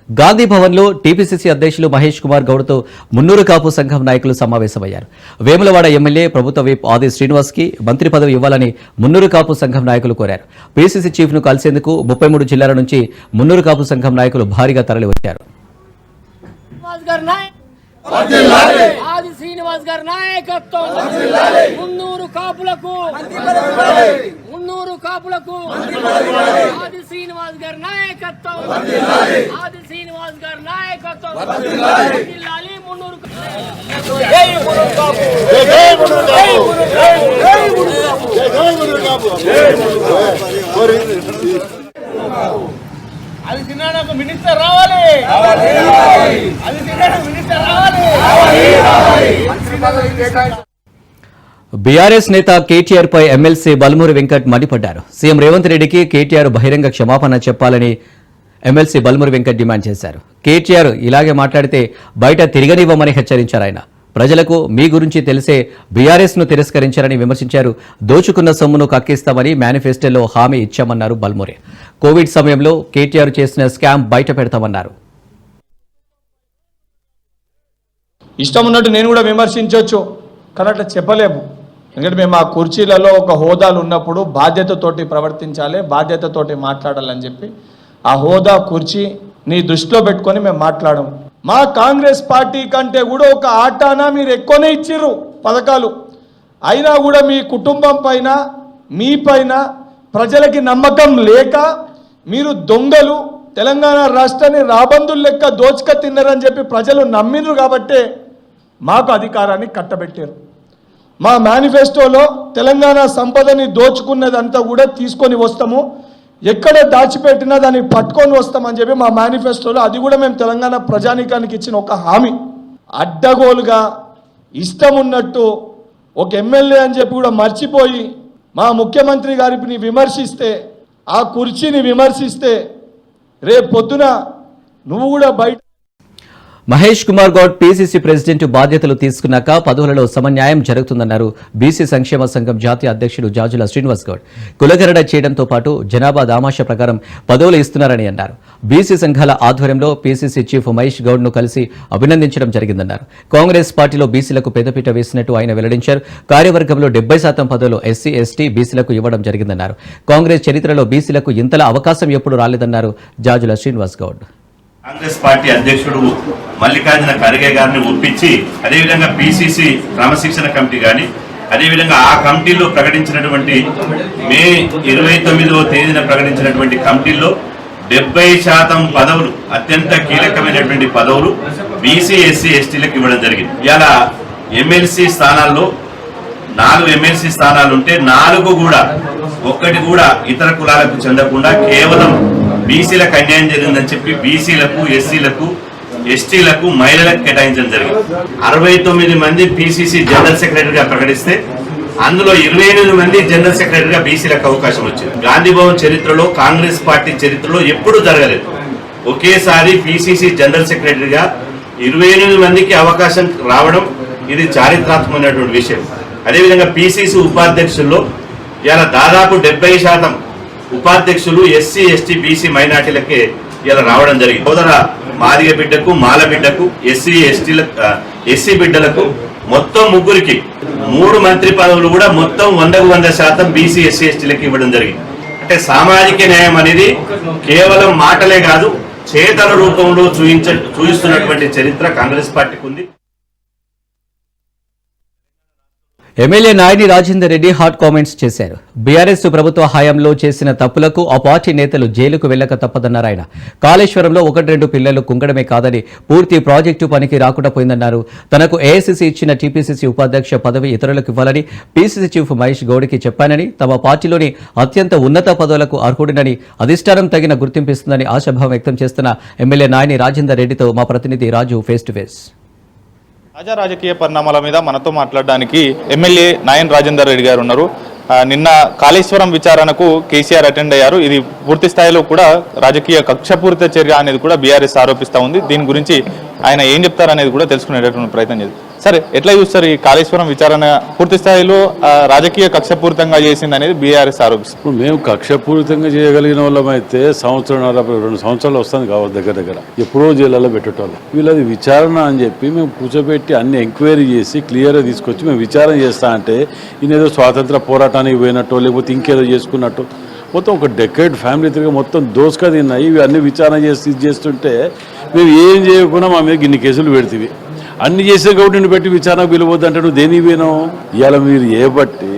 గాంధీ భవన్లో టీపీసీసీ అధ్యక్షులు మహేష్ కుమార్ గౌడ్తో మున్నూరు కాపు సంఘం నాయకులు సమావేశమయ్యారు. వేములవాడ ఎమ్మెల్యే ప్రభుత్వ విప్ ఆది శ్రీనివాస్ కి మంత్రి పదవి ఇవ్వాలని మున్నూరు కాపు సంఘం నాయకులు కోరారు. పీసీసీ చీఫ్ ను కలిసేందుకు 33 జిల్లాల నుంచి మున్నూరు కాపు సంఘం నాయకులు భారీగా తరలివచ్చారు. ఆది శ్రీనివాస్ గారి నాయకత్వం మున్నూరు కాపులకు ఆది శ్రీనివాస్ గారి నాయకత్వం ఆది శ్రీనివాస్ గారి నాయకత్వం జిల్లాలి మున్నూరు అది తిన్నాక మినిస్టర్ రావాలి, అది తిన్నాక మినిస్టర్ రావాలి. బీఆర్ఎస్ నేత కేటీఆర్ పై ఎమ్మెల్సీ బల్మూరి వెంకట్ మండిపడ్డారు. సీఎం రేవంత్ రెడ్డికి కేటీఆర్ బహిరంగ క్షమాపణ చెప్పాలని ఎమ్మెల్సీ బల్మూరి వెంకట్ డిమాండ్ చేశారు. కేటీఆర్ ఇలాగే మాట్లాడితే బయట తిరగనివ్వమని హెచ్చరించారు. ఆయన ప్రజలకు మీ గురించి తెలిసే బీఆర్ఎస్ ను తిరస్కరించారని విమర్శించారు. దోచుకున్న సొమ్మును కక్కిస్తామని మేనిఫెస్టోలో హామీ ఇచ్చామన్నారు బల్మూరి. కోవిడ్ సమయంలో కేటీఆర్ చేసిన స్కామ్ బయట పెడతామన్నారు. ఇష్టం ఉన్నట్టు నేను కూడా విమర్శించవచ్చు, కానీ అట్లా చెప్పలేము. ఎందుకంటే మేము ఆ కుర్చీలలో ఒక హోదాలు ఉన్నప్పుడు బాధ్యతతోటి ప్రవర్తించాలి, బాధ్యతతోటి మాట్లాడాలని చెప్పి ఆ హోదా కుర్చీని దృష్టిలో పెట్టుకొని మేము మాట్లాడము. మా కాంగ్రెస్ పార్టీ కంటే కూడా ఒక ఆటానా మీరు ఎక్కువనే ఇచ్చిర్రు పథకాలు, అయినా కూడా మీ కుటుంబం పైన మీ పైన ప్రజలకి నమ్మకం లేక మీరు దొంగలు, తెలంగాణ రాష్ట్రాన్ని రాబందులు లెక్క దోచుక తిన్నారని చెప్పి ప్రజలు నమ్మినరు కాబట్టే మాకు అధికారాన్ని కట్టబెట్టారు. మా మేనిఫెస్టోలో తెలంగాణ సంపదని దోచుకున్నదంతా కూడా తీసుకొని వస్తాము, ఎక్కడ దాచిపెట్టినా దాన్ని పట్టుకొని వస్తామని చెప్పి మా మేనిఫెస్టోలో అది కూడా మేము తెలంగాణ ప్రజానీకానికి ఇచ్చిన ఒక హామీ. అడ్డగోలుగా ఇష్టం ఉన్నట్టు ఒక ఎమ్మెల్యే అని చెప్పి కూడా మర్చిపోయి మా ముఖ్యమంత్రి గారిని విమర్శిస్తే, ఆ కుర్చీని విమర్శిస్తే రేపు పొద్దున నువ్వు కూడా బయట. మహేష్ కుమార్ గౌడ్ పీసీసీ ప్రెసిడెంట్ బాధ్యతలు తీసుకున్నాక పదవులలో సమన్యాయం జరుగుతుందన్నారు బీసీ సంక్షేమ సంఘం జాతీయ అధ్యక్షుడు జాజుల శ్రీనివాస్ గౌడ్. కులగరడ చేయడంతో పాటు జనాభా దామాషా ప్రకారం పదవులు ఇస్తున్నారని అన్నారు. బీసీ సంఘాల ఆధ్వర్యంలో పీసీసీ చీఫ్ మహేష్ గౌడ్ ను కలిసి అభినందించడం జరిగిందన్నారు. కాంగ్రెస్ పార్టీలో బీసీలకు పెద్దపీట వేసినట్టు ఆయన వెల్లడించారు. కార్యవర్గంలో 70% పదవులు ఎస్సీ, ఎస్టీ, బీసీలకు ఇవ్వడం జరిగిందన్నారు. కాంగ్రెస్ చరిత్రలో బీసీలకు ఇంతలా అవకాశం ఎప్పుడు రాలేదన్నారు జాజుల శ్రీనివాస్ గౌడ్. కాంగ్రెస్ పార్టీ అధ్యక్షుడు మల్లికార్జున ఖర్గే గారిని ఒప్పించి, అదేవిధంగా పిసిసి క్రమశిక్షణ కమిటీ కానీ, అదేవిధంగా ఆ కమిటీలో ప్రకటించినటువంటి మే 29వ తేదీన ప్రకటించినటువంటి కమిటీల్లో 70% పదవులు, అత్యంత కీలకమైనటువంటి పదవులు బీసీ, ఎస్సీ, ఎస్టీలకు ఇవ్వడం జరిగింది. ఇలా ఎమ్మెల్సీ స్థానాల్లో 4 ఎమ్మెల్సీ స్థానాలు ఉంటే 4 కూడా ఒక్కటి కూడా ఇతర కులాలకు చెందకుండా కేవలం బీసీలకు అన్యాయం జరిగిందని చెప్పి బీసీలకు, ఎస్సీలకు, ఎస్టీలకు, మహిళలకు కేటాయించడం జరిగింది. 69 మంది పిసిసి జనరల్ సెక్రటరీగా ప్రకటిస్తే అందులో 28 మంది జనరల్ సెక్రటరీగా బీసీలకు అవకాశం వచ్చింది. గాంధీ భవన్ చరిత్రలో, కాంగ్రెస్ పార్టీ చరిత్రలో ఎప్పుడూ జరగలేదు. ఒకేసారి పిసిసి జనరల్ సెక్రటరీగా 28 మందికి అవకాశం రావడం ఇది చారిత్రాత్మకమైనటువంటి విషయం. అదేవిధంగా పిసిసి ఉపాధ్యక్షుల్లో ఇలా దాదాపు 70% ఉపాధ్యక్షులు ఎస్సీ, ఎస్టీ, బీసీ, మైనార్టీలకే ఇలా రావడం జరిగింది. సోదర మాదిగ బిడ్డకు, మాల బిడ్డకు, ఎస్సీ బిడ్డలకు మొత్తం 3కి 3 మంత్రి పదవులు కూడా మొత్తం 100% బీసీ, ఎస్సీ, ఎస్టీలకు ఇవ్వడం జరిగింది. అంటే సామాజిక న్యాయం అనేది కేవలం మాటలే కాదు, చేతల రూపంలో చూపిస్తున్నటువంటి చరిత్ర కాంగ్రెస్ పార్టీకి ఉంది. MLA Nayani Rajender Reddy hot comments చేశారు. బీఆర్ఎస్ ప్రభుత్వ హయాంలో చేసిన తప్పులకు ఆ పార్టీ నేతలు జైలుకు వెళ్లక తప్పదన్నారు ఆయన. కాళేశ్వరంలో 1-2 పిల్లలు కుంగడమే కాదని పూర్తి ప్రాజెక్టు పనికి రాకుండా పోయిందన్నారు. తనకు ఏఐసీసీ ఇచ్చిన టీపీసీసీ ఉపాధ్యక్ష పదవి ఇతరులకు ఇవ్వాలని పీసీసీ చీఫ్ మహేష్ గౌడ్కి చెప్పానని, తమ పార్టీలోని అత్యంత ఉన్నత పదవులకు అర్హుడినని, అధిష్టానం తగిన గుర్తింపిస్తుందని ఆశాభావం వ్యక్తం చేస్తున్న ఎమ్మెల్యే నాయని రాజేందర్ రెడ్డితో మా ప్రతినిధి రాజు ఫేస్ టు ఫేస్. తాజా రాజకీయ పరిణామాల మీద మనతో మాట్లాడడానికి ఎమ్మెల్యే నాయన్ రాజేందర్ రెడ్డి గారు ఉన్నారు. నిన్న కాళేశ్వరం విచారణకు కేసీఆర్ అటెండ్ అయ్యారు. ఇది పూర్తి స్థాయిలో కూడా రాజకీయ కక్షపూరిత చర్య అనేది కూడా బీఆర్ఎస్ ఆరోపిస్తూ ఉంది. దీని గురించి ఆయన ఏం చెప్తారనేది కూడా తెలుసుకునేటటువంటి ప్రయత్నం చేద్దాం. సరే, ఎట్లా చూస్తారు ఈ కాళేశ్వరం విచారణ పూర్తి స్థాయిలో రాజకీయ కక్షపూరితంగా చేసింది అనేది బీఆర్ఎస్ ఆరోపిస్తుంది. ఇప్పుడు మేము కక్షపూరితంగా చేయగలిగిన వాళ్ళమైతే 2 సంవత్సరాలు వస్తుంది కావాలి దగ్గర ఎప్పుడో జైల్లో పెట్టేటోళ్ళం. వీళ్ళది విచారణ అని చెప్పి మేము కూర్చోబెట్టి అన్ని ఎంక్వైరీ చేసి క్లియర్గా తీసుకొచ్చి మేము విచారణ చేస్తా అంటే ఈయనేదో స్వాతంత్ర పోరాటానికి పోయినట్టు లేకపోతే ఇంకేదో చేసుకున్నట్టు మొత్తం ఒక డెకేడ్ ఫ్యామిలీ తిరిగి మొత్తం దోసుగా తిన్నాయి. ఇవి అన్ని విచారణ చేసి ఇది చేస్తుంటే మేము ఏం చేయకుండా మా మీద ఇన్ని కేసులు పెడితే అన్ని చేసే గవర్నమెంట్ పెట్టి విచారణకు పిలవద్దు అంటే నువ్వు దేనికి పోయినావు? ఇవాళ మీరు ఏ బట్టి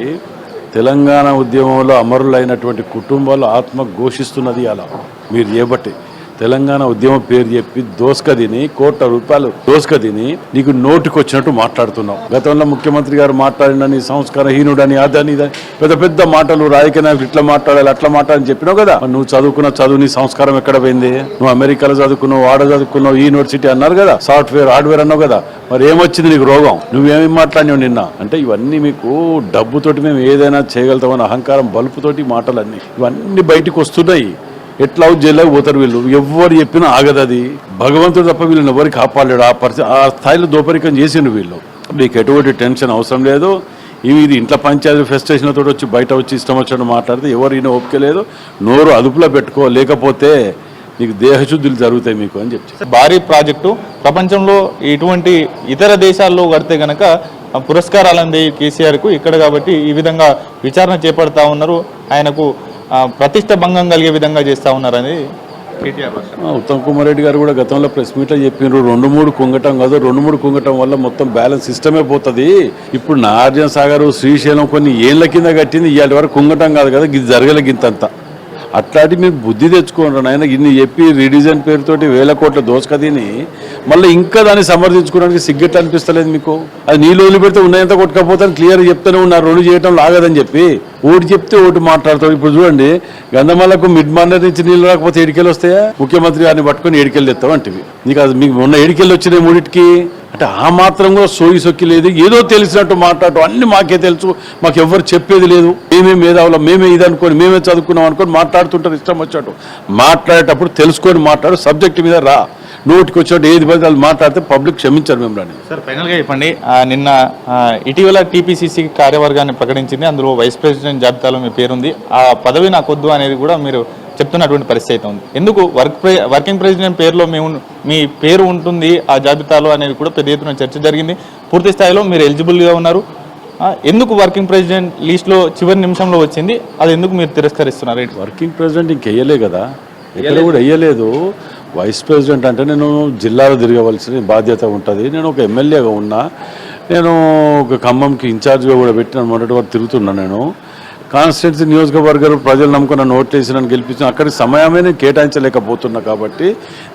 తెలంగాణ ఉద్యమంలో అమరులైనటువంటి కుటుంబాలు ఆత్మ ఘోషిస్తున్నది. అలా మీరు ఏ బట్టి తెలంగాణ ఉద్యమం పేరు చెప్పి దోసుక తిని ₹1,00,00,000 దోసుక తిని నీకు నోటికి వచ్చినట్టు మాట్లాడుతున్నావు. గతంలో ముఖ్యమంత్రి గారు మాట్లాడినని సంస్కారహీనుడని అదని పెద్ద పెద్ద మాటలు రాజకీయ నాయకులు ఇట్లా మాట్లాడాలి అట్లా మాట్లాడని చెప్పినావు కదా. నువ్వు చదువుకున్న చదువు నీ సంస్కారం ఎక్కడ పోయింది? నువ్వు అమెరికాలో చదువుకున్నావు, ఆడ చదువుకున్నావు, యూనివర్సిటీ అన్నారు కదా, సాఫ్ట్వేర్ హార్డ్వేర్ అన్నావు కదా, మరి ఏమొచ్చింది నీకు రోగం? నువ్వేమి మాట్లాడినావు నిన్న? అంటే ఇవన్నీ మీకు డబ్బుతోటి మేము ఏదైనా చేయగలుగుతామని అహంకారం బలుపుతోటి మాటలన్నీ ఇవన్నీ బయటకు వస్తున్నాయి. ఎట్లా జైల్లోకి పోతారు వీళ్ళు? ఎవరు చెప్పినా ఆగదు. అది భగవంతుడు తప్ప వీళ్ళని ఎవరికి కాపాడలేడు. ఆ స్థాయిలో దోపరికం చేసిండు వీళ్ళు. మీకు ఎటువంటి టెన్షన్ అవసరం లేదు. ఇది ఇంట్లో పంచాయతీ ఫెస్టేషన్లతో వచ్చి బయట వచ్చి ఇష్టం వచ్చినట్టు మాట్లాడితే ఎవరు ఈయన ఓపిక లేదు. నోరు అదుపులో పెట్టుకో, లేకపోతే నీకు దేహశుద్ధులు జరుగుతాయి మీకు అని చెప్పి. భారీ ప్రాజెక్టు ప్రపంచంలో ఇటువంటి ఇతర దేశాల్లో కడితే గనక పురస్కారాలు అందే కేసీఆర్కు ఇక్కడ కాబట్టి ఈ విధంగా విచారణ చేపడతా ఉన్నారు. ఆయనకు ప్రతిష్ట భంగం కలిగే విధంగా చేస్తూ ఉన్నారని కేటీఆర్. ఉత్తమ్ కుమార్ రెడ్డి గారు కూడా గతంలో ప్రెస్ మీట్లో చెప్పినారు 2-3 కుంగటం కాదు, 2-3 కుంగటం వల్ల మొత్తం బ్యాలెన్స్ సిస్టమే పోతుంది. ఇప్పుడు నాగార్జున సాగర్ శ్రీశైలం కొన్ని ఏళ్ల కింద కట్టింది, ఇవాళ వరకు కుంగటం కాదు కదా, ఇది జరగలేగింతంతా. అట్లాంటి మీరు బుద్ధి తెచ్చుకోండి ఆయన. ఇన్ని చెప్పి రీడిజైన్ పేరుతోటి వేల కోట్ల దోసుక తిని మళ్ళీ ఇంకా దాన్ని సమర్థించుకోవడానికి సిగ్గెట్ అనిపిస్తలేదు మీకు? అది నీళ్ళు వదిలిపెడితే ఉన్నాయంత కొట్టుకపోతాను క్లియర్గా చెప్తూనే ఉన్నారు. రెండు చేయటం లాగదని చెప్పి ఓటు చెప్తే ఓటు మాట్లాడతాడు. ఇప్పుడు చూడండి, గంధమాలకు మిడ్ మార్నర్ నుంచి నీళ్ళు రాకపోతే ఏడికెళ్ళి వస్తాయా? ముఖ్యమంత్రి గారిని పట్టుకొని ఏడికెళ్ళి తెస్తావు అంటివి. నీకు అది మీకు మొన్న ఏడికెళ్ళి వచ్చినాయి మూడింటికి. అంటే ఆ మాత్రం కూడా సోయి సొక్కి లేదు, ఏదో తెలిసినట్టు మాట్లాడటం. అన్ని మాకే తెలుసు, మాకు ఎవరు చెప్పేది లేదు, మేమే మేధావులం, మేమే ఇది అనుకోని, మేమే చదువుకున్నాం అనుకొని మాట్లాడుతుంటారు ఇష్టం వచ్చాడు. మాట్లాడేటప్పుడు తెలుసుకొని మాట్లాడు, సబ్జెక్ట్ మీద రా. నోటికి వచ్చినట్టు ఏది పడితే వాళ్ళు మాట్లాడితే పబ్లిక్ క్షమించారు మిమ్మల్ని. సార్, ఫైనల్గా చెప్పండి, నిన్న ఇటీవల టీపీసీసీ కార్యవర్గాన్ని ప్రకటించింది, అందులో వైస్ ప్రెసిడెంట్ జాబితాలో మీ పేరుంది. ఆ పదవి నాకు వద్దు అనేది కూడా మీరు చెప్తున్నటువంటి పరిస్థితి ఉంది. ఎందుకు వర్కింగ్ ప్రెసిడెంట్ పేరులో మీ పేరు ఉంటుంది ఆ జాబితాలో అనేది కూడా పెద్ద ఎత్తున చర్చ జరిగింది. పూర్తి స్థాయిలో మీరు ఎలిజిబుల్గా ఉన్నారు. ఎందుకు వర్కింగ్ ప్రెసిడెంట్ లిస్ట్లో చివరి నిమిషంలో వచ్చింది, అది ఎందుకు మీరు తిరస్కరిస్తున్నారు? వర్కింగ్ ప్రెసిడెంట్ ఇంకెయ్యలే కదా, ఎక్కడ కూడా వెయ్యలేదు. వైస్ ప్రెసిడెంట్ అంటే నేను జిల్లాలో తిరగవలసిన బాధ్యత ఉంటుంది. నేను ఒక ఎమ్మెల్యేగా ఉన్నా, నేను ఒక ఖమ్మంకి ఇన్ఛార్జ్గా కూడా పెట్టిన మొదటి వారు తిరుగుతున్నా. నేను కాన్స్టిట్యున్సీ నియోజకవర్గాలు ప్రజలు నమ్ముకున్న నోట్లు వేసి నన్ను గెలిపించిన అక్కడికి సమయమే నేను కేటాయించలేకపోతున్నా. కాబట్టి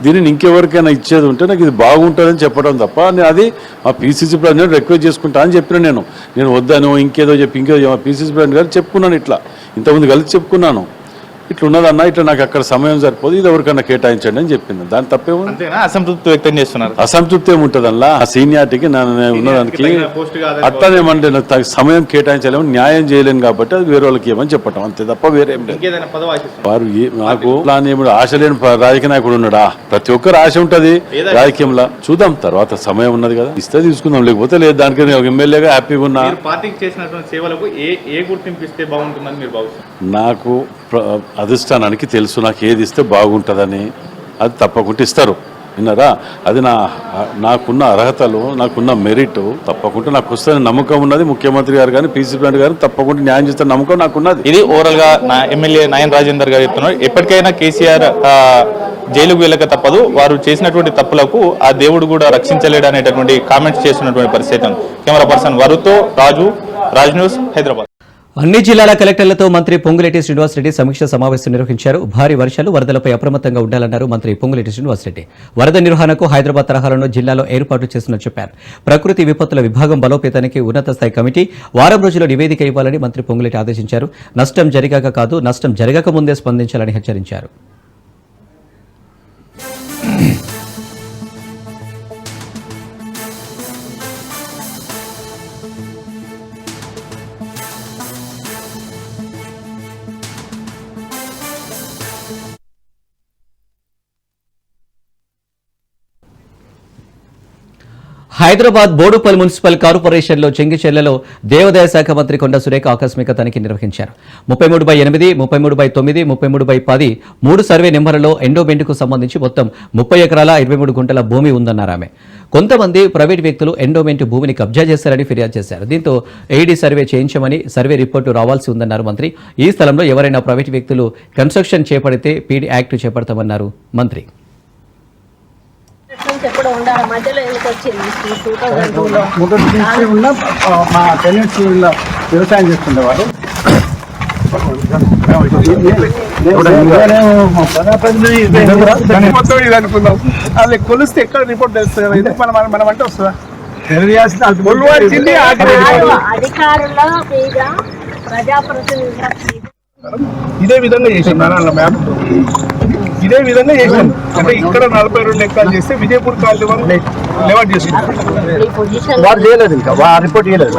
దీనిని ఇంకెవరికైనా ఇచ్చేది ఉంటే నాకు ఇది బాగుంటుందని చెప్పడం తప్ప నేను అది మా పీసీసీ ప్రెసిడెంట్ రిక్వెస్ట్ చేసుకుంటా అని చెప్పిన. నేను వద్దాను ఇంకేదో చెప్పి ఇంకేదో మా పీసీసీ ప్రెసిడెంట్ గారు చెప్పుకున్నాను, ఇట్లా ఇంతకుముందు కలిసి చెప్పుకున్నాను, ఇట్లా ఉన్నదన్నా, ఇట్లా నాకు అక్కడ సమయం సరిపోదు, ఇది ఎవరికన్నా కేటాయించండి అని చెప్పింది. దాని తప్పేముంది? అసంతృప్తి వ్యక్తం చేస్తున్నారు. అసంతృప్తి ఏముంటుంది అలా? ఆ సీనియారిటీకి ఉన్నదానికి అట్లానేమంటే నాకు సమయం కేటాయించలేము, న్యాయం చేయలేను కాబట్టి అది వేరే వాళ్ళకి ఏమని చెప్పటం, అంతే తప్ప వేరేం లేదు. వారు నాకు ప్లాన్ ఏమి ఆశ లేని రాజకీయ నాయకుడు ఉన్నాడా? ప్రతి ఒక్కరు ఆశ ఉంటుంది రాజకీయంలో. చూద్దాం, తర్వాత సమయం ఉన్నది కదా, ఇస్తే తీసుకుందాం, లేకపోతే లేదు. దానికి ఎమ్మెల్యేగా హ్యాపీగా ఉన్నా. పార్టీకి చేసినటువంటి సేవలకు ఏ గుర్తింపు ఇస్తే బాగుంటుందని మీరు భావిస్తారు? నాకు అధిష్టానానికి తెలుసు నాకు ఏది ఇస్తే బాగుంటుందని, అది తప్పకుండా ఇస్తారు. విన్నారా? అది నాకున్న అర్హతలు, నాకున్న మెరిట్ తప్పకుండా నాకు వస్తే నమ్మకం ఉన్నది. ముఖ్యమంత్రి గారు కానీ పీసీ ప్రెసిడెంట్ గారు తప్పకుండా న్యాయం చేస్తే నమ్మకం నాకున్నది. ఇది ఓవరాల్ గా నా ఎమ్మెల్యే నాయన్ రాజేందర్ గారు చెప్తున్నారు. ఎప్పటికైనా కేసీఆర్ జైలుకు వెళ్ళక తప్పదు, వారు చేసినటువంటి తప్పులకు ఆ దేవుడు కూడా రక్షించలేడు అనేటటువంటి కామెంట్స్ చేస్తున్నటువంటి పరిస్థితి. కెమెరా పర్సన్ వరుతో రాజ్ న్యూస్, హైదరాబాద్. అన్ని జిల్లాల కలెక్టర్లతో మంత్రి పొంగులేటి శ్రీనివాసరెడ్డి సమీక్ష సమావేశం నిర్వహించారు. భారీ వర్షాలు, వరదలపై అప్రమత్తంగా ఉండాలన్నారు మంత్రి పొంగులేటి శ్రీనివాసరెడ్డి. వరద నిర్వహణకు హైదరాబాద్ తరహాలోనూ జిల్లాలో ఏర్పాట్లు చేస్తున్నట్టు చెప్పారు. ప్రకృతి విపత్తుల విభాగం బలోపేతానికి ఉన్నత స్థాయి కమిటీ వారం రోజుల్లో నివేదిక ఇవ్వాలని మంత్రి పొంగులేటి ఆదేశించారు. నష్టం జరిగాక కాదు, నష్టం జరగక ముందే స్పందించాలని హెచ్చరించారు. హైదరాబాద్ బోడుపల్ మున్సిపల్ కార్పొరేషన్లో చెంగిచెర్లలో దేవాదాయ శాఖ మంత్రి కొండ సురేఖ ఆకస్మిక తనిఖీ నిర్వహించారు. 33/8, 33/9, 33/10 3 సర్వే నెంబర్లలో ఎండోమెంట్కు సంబంధించి మొత్తం 30 ఎకరాల 23 గుంటల భూమి ఉందన్నారు ఆమె. కొంతమంది ప్రైవేటు వ్యక్తులు ఎండోమెంట్ భూమిని కబ్జా చేశారని ఫిర్యాదు చేశారు. దీంతో ఏడీ సర్వే చేయించమని, సర్వే రిపోర్టు రావాల్సి ఉందన్నారు మంత్రి. ఈ స్థలంలో ఎవరైనా ప్రైవేటు వ్యక్తులు కన్స్ట్రక్షన్ చేపడితే పీడీ యాక్ట్ చేపడతామన్నారు మంత్రి. ఎప్పుడు ఉండాలి మధ్యలో ఎందుకు వచ్చింది 2002లో ఉన్న మా టెనెంట్స్ వ్యవసాయం చేస్తుండేవారు. మొత్తం ఇది అనుకుందాం, అది కొలిస్తే ఎక్కడ రిపోర్ట్ తెలుస్తుంది, ఇది మనం అంటే వస్తుందా తెలియాల్సింది. అధికారుల మీద ప్రజాప్రతినిధుల ఇదే విధంగా చేసినారు అలా మ్యాప్, ఇదే విధంగా చేసాం. అంటే ఇక్కడ 42 ఎకరాలు చేస్తే విజయపూర్ కాలనీ వాళ్ళు లెవెట్ చేస్తున్నారు. వారు చేయలేదు, ఇంకా రిపోర్ట్ చేయలేదు.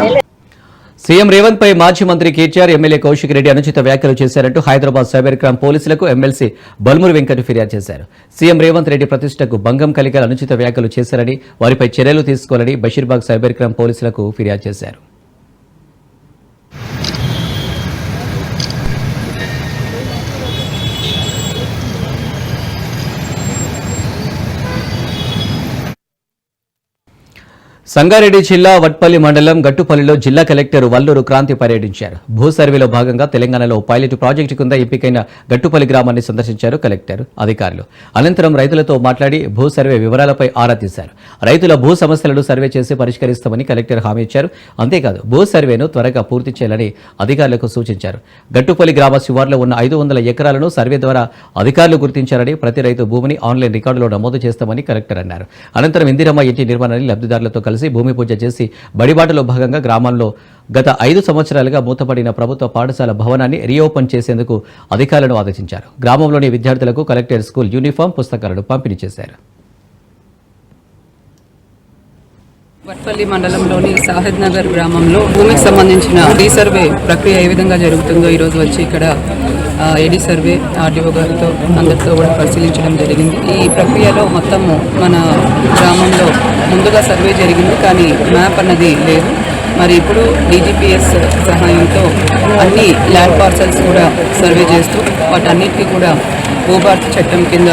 సీఎం రేవంత్ పై మాజీ మంత్రి కేటీఆర్, ఎమ్మెల్యే కౌశిక్ రెడ్డి అనుచిత వ్యాఖ్యలు చేశారంటూ హైదరాబాద్ సైబర్ క్రైమ్ పోలీసులకు ఎమ్మెల్సీ బల్మూరు వెంకట్ ఫిర్యాదు చేశారు. సీఎం రేవంత్ రెడ్డి ప్రతిష్టకు భంగం కలిగేలా అనుచిత వ్యాఖ్యలు చేశారని, వారిపై చర్యలు తీసుకోవాలని బషీర్బాగ్ సైబర్ క్రైమ్ పోలీసులకు ఫిర్యాదు చేశారు. సంగారెడ్డి జిల్లా వట్పల్లి మండలం గట్టుపల్లిలో జిల్లా కలెక్టర్ వల్లూరు క్రాంతి పర్యటించారు. భూ సర్వేలో భాగంగా తెలంగాణలో పైలట్ ప్రాజెక్టు కింద ఎంపికైన గట్టుపల్లి గ్రామాన్ని సందర్శించారు కలెక్టర్, అధికారులు. అనంతరం రైతులతో మాట్లాడి భూ సర్వే వివరాలపై ఆరా తీశారు. రైతుల భూ సమస్యలను సర్వే చేసి పరిష్కరిస్తామని కలెక్టర్ హామీ ఇచ్చారు. అంతేకాదు భూ సర్వేను త్వరగా పూర్తి చేయాలని అధికారులకు సూచించారు. గట్టుపల్లి గ్రామ శివార్లో ఉన్న 500 ఎకరాలను సర్వే ద్వారా అధికారులు గుర్తించారని, ప్రతి రైతు భూమిని ఆన్లైన్ రికార్డులో నమోదు చేస్తామని కలెక్టర్ అన్నారు. అనంతరం ఇందిరమ్మ ఇంటి నిర్మాణాన్ని లబ్ధిదారులతో కలిసి భూమి పూజ చేసి బడిబాటలో భాగంగా గ్రామంలో గత 5 సంవత్సరాలుగా మూతపడిన ప్రభుత్వ పాఠశాల భవనాన్ని రీఓపెన్ చేసేందుకు అధికారులను ఆదేశించారు. గ్రామంలోని విద్యార్థులకు కలెక్టర్ స్కూల్ యూనిఫామ్, పుస్తకాలను పంపిణీ చేశారు. వట్పల్లి మండలంలోని సాహెద్ నగర్ గ్రామంలో భూమికి సంబంధించిన రీసర్వే ప్రక్రియ ఏ విధంగా జరుగుతుందో ఈరోజు వచ్చి ఇక్కడ ఏడీ సర్వే ఆర్డీఓ గారితో అందరితో కూడా పరిశీలించడం జరిగింది. ఈ ప్రక్రియలో మొత్తము మన గ్రామంలో ముందుగా సర్వే జరిగింది, కానీ మ్యాప్ అన్నది లేదు. మరి ఇప్పుడు డీజీపీఎస్ సహాయంతో అన్ని ల్యాండ్ పార్సల్స్ కూడా సర్వే చేస్తూ వాటన్నిటికీ కూడా భూభారతి చట్టం కింద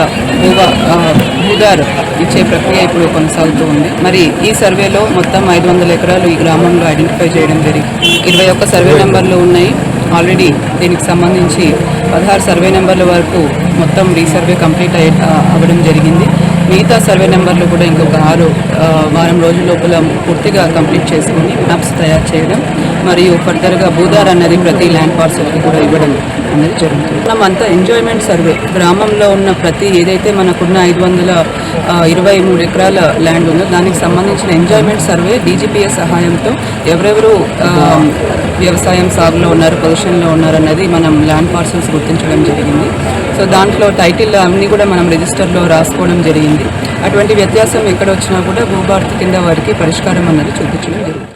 భూదార్ ఇచ్చే ప్రక్రియ ఇప్పుడు కొనసాగుతూ ఉంది. మరి ఈ సర్వేలో మొత్తం 500 ఎకరాలు ఈ గ్రామంలో ఐడెంటిఫై చేయడం జరిగింది. 21 సర్వే నెంబర్లు ఉన్నాయి. ఆల్రెడీ దీనికి సంబంధించి 16 సర్వే నెంబర్ల వరకు మొత్తం రీసర్వే కంప్లీట్ అవ్వడం జరిగింది. మిగతా సర్వే నెంబర్లు కూడా ఇంకొక 6 వారం రోజుల లోపల పూర్తిగా కంప్లీట్ చేసుకుని మ్యాప్స్ తయారు చేయడం మరియు ఫర్దర్గా భూదార్ అన్నది ప్రతి ల్యాండ్ పార్సల్కి కూడా ఇవ్వడం అనేది జరుగుతుంది. మనం అంతా ఎంజాయ్మెంట్ సర్వే గ్రామంలో ఉన్న ప్రతి ఏదైతే మనకున్న 523 ఎకరాల ల్యాండ్ ఉందో దానికి సంబంధించిన ఎంజాయ్మెంట్ సర్వే డీజీపీఎస్ సహాయంతో ఎవరెవరు వ్యవసాయం సాగులో ఉన్నారు, పొజిషన్లో ఉన్నారు అన్నది మనం ల్యాండ్ పార్సల్స్ గుర్తించడం జరిగింది. సో దాంట్లో టైటిల్ అన్నీ కూడా మనం రిజిస్టర్లో రాసుకోవడం జరిగింది. అటువంటి వ్యత్యాసం ఎక్కడ వచ్చినా కూడా భూభారతి కింద వారికి పరిష్కారం అన్నది చూపించడం జరిగింది.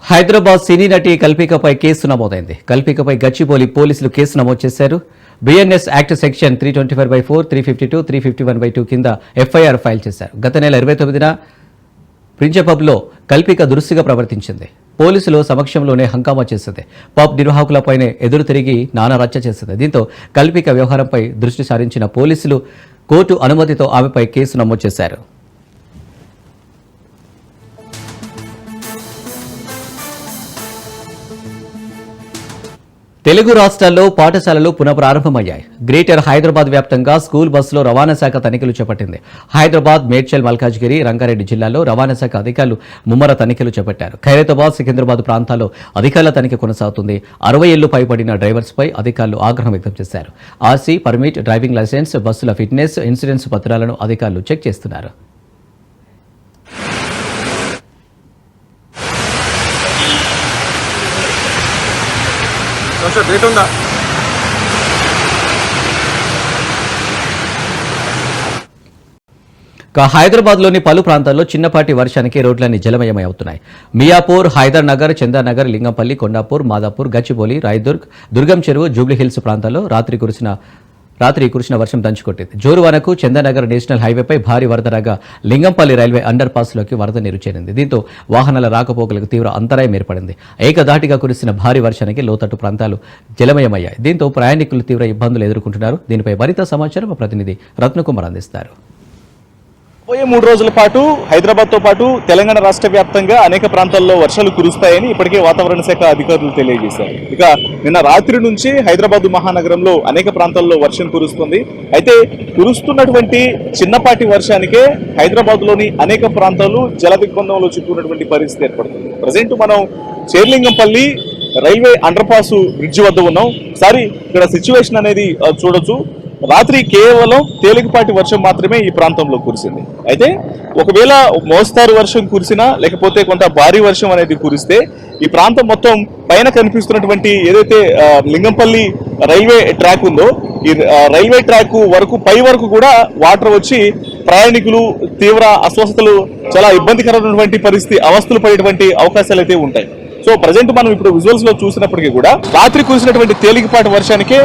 హైదరాబాద్ సినీ నటి కల్పికపై కేసు నమోదైంది. కల్పికపై గచ్చిబౌలి పోలీసులు కేసు నమోదు చేశారు. బిఎన్ఎస్ యాక్ట్ సెక్షన్ 324/4, 352, 351/2 కింద ఎఫ్ఐఆర్ ఫైల్ చేశారు. గత నెల 29న ప్రిన్సెపబ్లో కల్పిక దురుసుగా ప్రవర్తించింది. పోలీసులు సమక్షంలోనే హంగామా చేసింది. పబ్ నిర్వాహకులపైనే ఎదురు తిరిగి నానారచ్చ చేసింది. దీంతో కల్పిక వ్యవహారంపై దృష్టి సారించిన పోలీసులు కోర్టు అనుమతితో ఆమెపై కేసు నమోదు చేశారు. తెలుగు రాష్ట్రాల్లో పాఠశాలలు పునఃప్రారంభమయ్యాయి. గ్రేటర్ హైదరాబాద్ వ్యాప్తంగా స్కూల్ బస్సులో రవాణా శాఖ తనిఖీలు చేపట్టింది. హైదరాబాద్, మేడ్చల్, మల్కాజ్గిరి, రంగారెడ్డి జిల్లాల్లో రవాణా శాఖ అధికారులు ముమ్మర తనిఖీలు చేపట్టారు. ఖైరతాబాద్, సికింద్రాబాద్ ప్రాంతాల్లో అధికారుల తనిఖీ కొనసాగుతుంది. 60 ఏళ్లు పైబడిన డ్రైవర్స్పై అధికారులు ఆగ్రహం వ్యక్తం చేశారు. ఆర్సీ, పర్మిట్, డ్రైవింగ్ లైసెన్స్, బస్సుల ఫిట్నెస్, ఇన్సూరెన్స్ పత్రాలను అధికారులు చెక్ చేస్తున్నారు. హైదరాబాద్లోని పలు ప్రాంతాల్లో చిన్నపాటి వర్షానికి రోడ్లన్నీ జలమయమవుతున్నాయి. మియాపూర్, హైదర్ నగర్, చందానగర్, లింగంపల్లి, కొండాపూర్, మాదాపూర్, గచ్చిబౌలి, రాయదుర్గ్, దుర్గం చెరువు, జూబ్లీహిల్స్ ప్రాంతాల్లో రాత్రి కురిసిన రాత్రి కురిసిన వర్షం దంచుకొట్టింది. జోరువానకు చందానగర్ నేషనల్ హైవేపై భారీ వరద రాగా లింగంపల్లి రైల్వే అండర్ పాస్లోకి వరద నీరు చేరింది. దీంతో వాహనాల రాకపోకలకు తీవ్ర అంతరాయం ఏర్పడింది. ఏకధాటిగా కురిసిన భారీ వర్షానికి లోతట్టు ప్రాంతాలు జలమయమయ్యాయి. దీంతో ప్రయాణికులు తీవ్ర ఇబ్బందులు ఎదుర్కొంటున్నారు. దీనిపై మరింత సమాచారం మా ప్రతినిధి రత్నకుమార్ అందిస్తారు. పోయే 3 రోజుల పాటు హైదరాబాద్తో పాటు తెలంగాణ రాష్ట్ర వ్యాప్తంగా అనేక ప్రాంతాల్లో వర్షాలు కురుస్తాయని ఇప్పటికే వాతావరణ శాఖ అధికారులు తెలియజేశారు. ఇక నిన్న రాత్రి నుంచి హైదరాబాద్ మహానగరంలో అనేక ప్రాంతాల్లో వర్షం కురుస్తుంది. అయితే కురుస్తున్నటువంటి చిన్నపాటి వర్షానికే హైదరాబాద్లోని అనేక ప్రాంతాలు జల దిగ్బంధంలో చిక్కున్నటువంటి పరిస్థితి ఏర్పడుతుంది. ప్రజెంట్ మనం Serilingampally railway under pass bridge వద్ద ఉన్నాం. ఒకసారి ఇక్కడ సిచ్యువేషన్ అనేది చూడొచ్చు. రాత్రి కేవలం తేలికపాటి వర్షం మాత్రమే ఈ ప్రాంతంలో కురిసింది. అయితే ఒకవేళ మోస్తారు వర్షం కురిసినా లేకపోతే కొంత భారీ వర్షం అనేది కురిస్తే ఈ ప్రాంతం మొత్తం పైన కనిపిస్తున్నటువంటి ఏదైతే లింగంపల్లి రైల్వే ట్రాక్ ఉందో ఈ రైల్వే ట్రాక్ వరకు పై వరకు కూడా వాటర్ వచ్చి ప్రయాణికులు తీవ్ర అస్వస్థతలు చాలా ఇబ్బందికరమైనటువంటి పరిస్థితి అవస్థలు పడేటువంటి అవకాశాలు అయితే ఉంటాయి. సో ప్రజెంట్ మనం ఇప్పుడు విజువల్స్ లో చూసినప్పటికీ కూడా రాత్రి కురిసినటువంటి తేలికపాటి వర్షానికి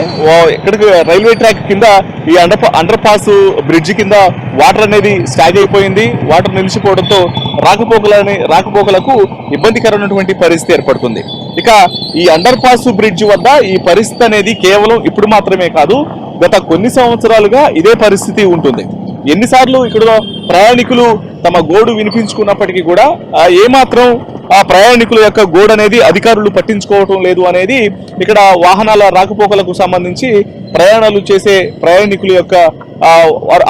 ఇక్కడికి రైల్వే ట్రాక్ కింద ఈ అండర్ పాస్ బ్రిడ్జ్ కింద వాటర్ అనేది స్టాగ్ అయిపోయింది. వాటర్ నిలిచిపోవడంతో రాకపోకలకు ఇబ్బందికరమైనటువంటి పరిస్థితి ఏర్పడుతుంది. ఇక ఈ అండర్ పాస్ బ్రిడ్జ్ వద్ద ఈ పరిస్థితి అనేది కేవలం ఇప్పుడు మాత్రమే కాదు, గత కొన్ని సంవత్సరాలుగా ఇదే పరిస్థితి ఉంటుంది. ఎన్నిసార్లు ఇక్కడ ప్రయాణికులు తమ గోడు వినిపించుకున్నప్పటికీ కూడా ఏమాత్రం ఆ ప్రయాణికుల యొక్క గోడు అనేది అధికారులు పట్టించుకోవటం లేదు అనేది ఇక్కడ వాహనాల రాకపోకలకు సంబంధించి ప్రయాణాలు చేసే ప్రయాణికుల యొక్క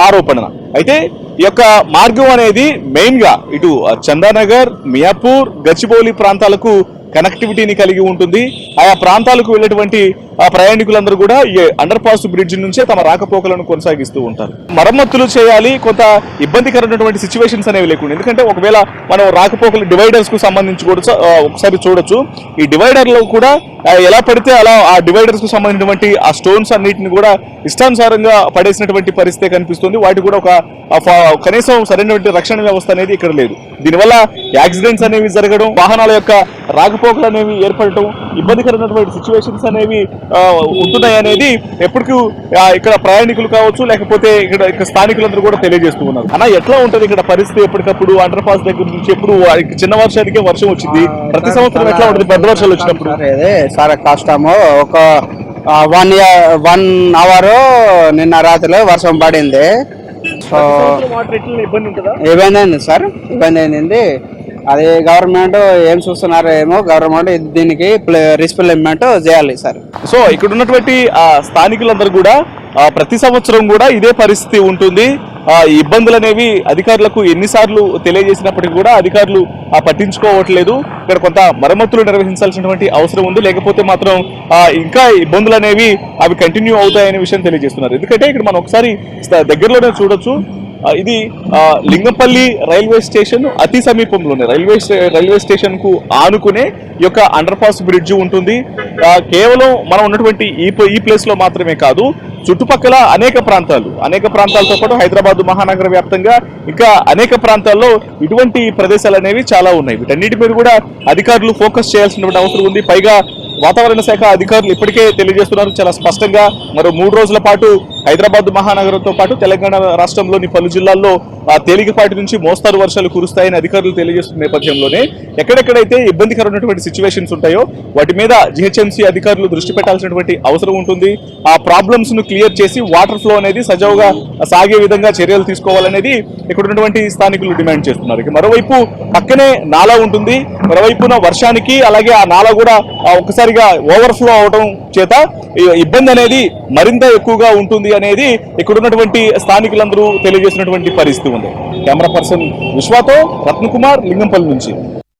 ఆరోపణ. అయితే ఈ యొక్క మార్గం అనేది మెయిన్ గా ఇటు చందానగర్, మియాపూర్, గచ్చిబౌలి ప్రాంతాలకు కనెక్టివిటీని కలిగి ఉంటుంది. ఆయా ప్రాంతాలకు వెళ్ళేటువంటి ప్రయాణికులందరూ కూడా ఈ అండర్ పాస్ బ్రిడ్జ్ నుంచే తమ రాకపోకలను కొనసాగిస్తూ ఉంటారు. మరమ్మతులు చేయాలి, కొంత ఇబ్బందికరమైనటువంటి సిచ్యువేషన్స్ అనేవి లేకుండా. ఎందుకంటే ఒకవేళ మనం రాకపోకలు డివైడర్స్ కు సంబంధించి కూడా ఒకసారి చూడొచ్చు. ఈ డివైడర్ లో కూడా ఎలా పడితే అలా ఆ డివైడర్స్ కు సంబంధించినటువంటి ఆ స్టోన్స్ అన్నిటిని కూడా ఇష్టానుసారంగా పడేసినటువంటి పరిస్థితి కనిపిస్తుంది. వాటి కూడా ఒక కనీసం సరైనటువంటి రక్షణ వ్యవస్థ అనేది ఇక్కడ లేదు. దీనివల్ల యాక్సిడెంట్స్ అనేవి జరగడం, వాహనాల యొక్క రాకపోకలు అనేవి ఏర్పడటం, ఇబ్బందికరమైనటువంటి సిచ్యువేషన్స్ అనేవి ఉంటున్నాయి అనేది ఎప్పటికీ ఇక్కడ ప్రయాణికులు కావచ్చు లేకపోతే ఇక్కడ స్థానికులందరూ కూడా తెలియజేస్తూ ఉన్నారు. అలా ఎట్లా ఉంటుంది ఇక్కడ పరిస్థితి? ఎప్పటికప్పుడు అండర్ పాస్ దగ్గర నుంచి ఎప్పుడు చిన్న వర్షానికే వర్షం వచ్చింది, ప్రతి సంవత్సరం ఎట్లా ఉంటుంది పెద్ద వర్షాలు వచ్చినప్పుడు? చాలా కష్టము. ఒక 1 అవర్ నిన్న రాత్రిలో వర్షం పడింది. సో ఇబ్బంది అయింది సార్, ఇబ్బంది అయింది. అది గవర్నమెంట్ ఏం చూస్తున్నారు ఏమో, గవర్నమెంట్ దీనికి రిస్ప్లేమెంట్ చేయాలి సార్. సో ఇక్కడ ఉన్నటువంటి స్థానికులందరూ కూడా ప్రతి సంవత్సరం కూడా ఇదే పరిస్థితి ఉంటుంది. ఇబ్బందులు అనేవి అధికారులకు ఎన్నిసార్లు తెలియజేసినప్పటికీ కూడా అధికారులు పట్టించుకోవట్లేదు. ఇక్కడ కొంత మరమ్మతులు నిర్వహించాల్సినటువంటి అవసరం ఉంది, లేకపోతే మాత్రం ఇంకా ఇబ్బందులు అనేవి అవి కంటిన్యూ అవుతాయనే విషయం తెలియజేస్తున్నారు. ఎందుకంటే ఇక్కడ మనం ఒకసారి దగ్గరలోనే చూడొచ్చు. ఇది లింగంపల్లి రైల్వే స్టేషన్ అతి సమీపంలోనే రైల్వే స్టేషన్ కు ఆనుకునే ఈ యొక్క అండర్ పాస్ బ్రిడ్జ్ ఉంటుంది. కేవలం మనం ఉన్నటువంటి ఈ ప్లేస్ లో మాత్రమే కాదు, చుట్టుపక్కల అనేక ప్రాంతాలతో పాటు హైదరాబాద్ మహానగర వ్యాప్తంగా ఇంకా అనేక ప్రాంతాల్లో ఇటువంటి ప్రదేశాలు అనేవి చాలా ఉన్నాయి. వీటన్నిటి మీద కూడా అధికారులు ఫోకస్ చేయాల్సినటువంటి అవసరం ఉంది. పైగా వాతావరణ శాఖ అధికారులు ఇప్పటికే తెలియజేస్తున్నారు చాలా స్పష్టంగా, మరో 3 రోజుల పాటు హైదరాబాద్ మహానగరంతో పాటు తెలంగాణ రాష్ట్రంలోని పలు జిల్లాల్లో తేలికపాటి నుంచి మోస్తారు వర్షాలు కురుస్తాయని అధికారులు తెలియజేస్తున్న నేపథ్యంలోనే ఎక్కడెక్కడైతే ఇబ్బందికరమైనటువంటి సిచ్యువేషన్స్ ఉంటాయో వాటి మీద జిహెచ్ఎంసీ అధికారులు దృష్టి పెట్టాల్సినటువంటి అవసరం ఉంటుంది. ఆ ప్రాబ్లమ్స్ ను క్లియర్ చేసి వాటర్ ఫ్లో అనేది సజావుగా సాగే విధంగా చర్యలు తీసుకోవాలనేది ఇక్కడ ఉన్నటువంటి స్థానికులు డిమాండ్ చేస్తున్నారు. ఇక మరోవైపు పక్కనే నాలా ఉంటుంది, మరోవైపున వర్షానికి అలాగే ఆ నాలా కూడా ఒకసారిగా ఓవర్ఫ్లో అవడం చేత ఇబ్బంది అనేది మరింత ఎక్కువగా ఉంటుంది అనేది ఇక్కడ ఉన్నటువంటి స్థానికులందరూ తెలియజేసినటువంటి పరిస్థితి ఉంది. కెమెరా పర్సన్ విశ్వాతో రత్నకుమార్, లింగంపల్లి నుంచి.